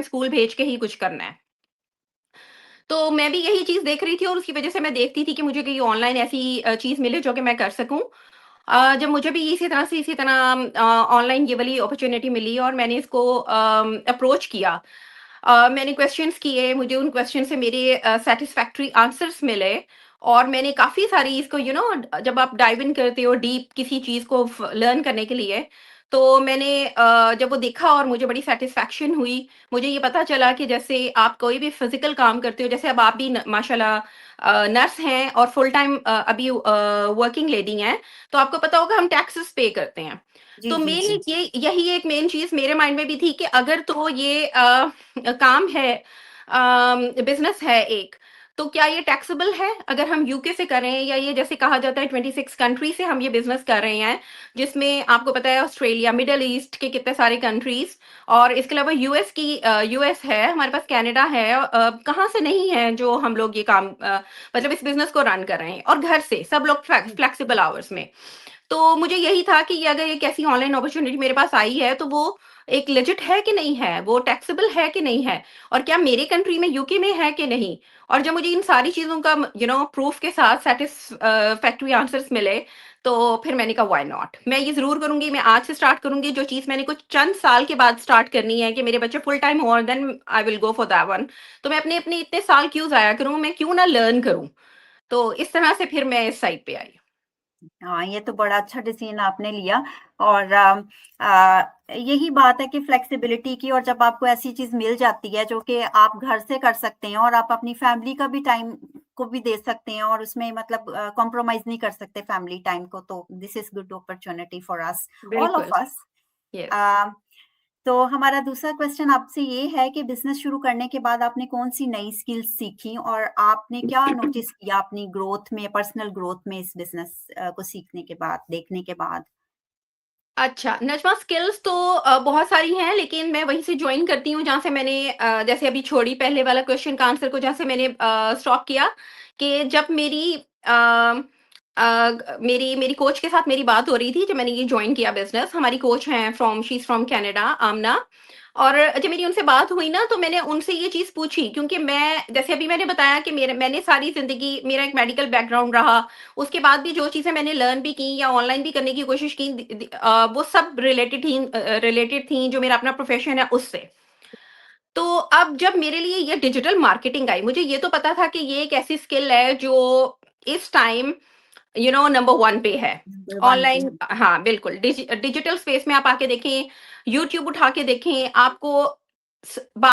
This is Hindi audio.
स्कूल भेज के ही कुछ करना है। तो मैं भी यही चीज़ देख रही थी और उसकी वजह से मैं देखती थी कि मुझे कहीं ऑनलाइन ऐसी चीज़ मिले जो कि मैं कर सकूँ। जब मुझे भी इसी तरह ऑनलाइन ये वाली अपॉर्च्युनिटी मिली और मैंने इसको अप्रोच किया। मैंने क्वेश्चन्स किए, मुझे उन क्वेश्चन से मेरे सैटिस्फैक्टरी आंसर्स मिले और मैंने काफ़ी सारी इसको जब आप डाइव इन करते हो डीप किसी चीज़ को लर्न करने के लिए, तो मैंने जब वो देखा और मुझे बड़ी सैटिस्फैक्शन हुई। मुझे ये पता चला कि जैसे आप कोई भी फिजिकल काम करते हो, जैसे अब आप भी माशाल्लाह नर्स हैं और फुल टाइम अभी वर्किंग लेडी हैं, तो आपको पता होगा हम टैक्सेस पे करते हैं। जी तो जी मेन जी। ये यही एक मेन चीज मेरे माइंड में भी थी कि अगर तो ये काम है, बिजनेस है एक, तो क्या ये टैक्सेबल है अगर हम यूके से करें, या ये जैसे कहा जाता है 26 कंट्री से हम ये बिजनेस कर रहे हैं, जिसमें आपको पता है ऑस्ट्रेलिया, मिडल ईस्ट के कितने सारे कंट्रीज, और इसके अलावा यूएस है, हमारे पास कनाडा है, कहाँ से नहीं है जो हम लोग ये काम मतलब इस बिजनेस को रन कर रहे हैं और घर से सब लोग फ्लेक्सिबल आवर्स में। तो मुझे यही था कि ये अगर एक ऐसी ऑनलाइन अपॉर्चुनिटी मेरे पास आई है तो वो एक लेजिट है कि नहीं है, वो टैक्सेबल है कि नहीं है, और क्या मेरे कंट्री में यूके में है कि नहीं। और जब मुझे इन सारी चीजों का प्रूफ के साथ सेटिस्फैक्ट्री आंसर्स मिले, तो फिर मैंने कहा व्हाई नॉट, मैं ये जरूर करूंगी, मैं आज से स्टार्ट करूंगी। जो चीज मैंने कुछ चंद साल के बाद स्टार्ट करनी है कि मेरे बच्चे फुल टाइम हो, then I will go for that one. तो मैं अपने अपने इतने साल क्यों जाया करूं, मैं क्यों ना लर्न करूं। तो इस तरह से फिर मैं इस साइड पे आई। हाँ, ये तो बड़ा अच्छा डिसीजन आपने लिया। और यही बात है कि फ्लेक्सिबिलिटी की, और जब आपको ऐसी चीज मिल जाती है जो कि आप घर से कर सकते हैं और आप अपनी फैमिली का भी टाइम को भी दे सकते हैं, और उसमें मतलब कॉम्प्रोमाइज नहीं कर सकते फैमिली टाइम को, तो this is good opportunity for us, all of बिल्कुल। अस। यस। तो हमारा दूसरा क्वेश्चन आपसे ये है कि बिजनेस शुरू करने के बाद आपने कौन सी नई स्किल्स सीखी, और आपने क्या नोटिस किया अपनी ग्रोथ में, पर्सनल ग्रोथ में, इस बिजनेस को सीखने के बाद, देखने के बाद? अच्छा, नजमा स्किल्स तो बहुत सारी हैं, लेकिन मैं वहीं से जॉइन करती हूँ जहाँ से मैंने जैसे अभी छोड़ी पहले वाला क्वेश्चन का आंसर को, जहाँ से मैंने स्टॉप किया। कि जब मेरी मेरी कोच के साथ मेरी बात हो रही थी, जब मैंने ये जॉइन किया बिजनेस, हमारी कोच हैं शी इज फ्रॉम कनाडा, आमना। और जब मेरी उनसे बात हुई ना, तो मैंने उनसे ये चीज पूछी, क्योंकि मैं जैसे अभी मैंने बताया कि मैंने सारी जिंदगी मेरा एक मेडिकल बैकग्राउंड रहा। उसके बाद भी जो चीजें मैंने लर्न भी की या ऑनलाइन भी करने की कोशिश की, वो सब रिलेटेड थी जो मेरा अपना प्रोफेशन है उससे। तो अब जब मेरे लिए ये डिजिटल मार्केटिंग आई, मुझे ये तो पता था कि ये एक ऐसी स्किल है जो इस टाइम नंबर वन पे है नंबर वन पे ऑनलाइन। है। हाँ बिल्कुल, डिजिटल स्पेस में आप आके देखें, यूट्यूब उठा के देखें, आपको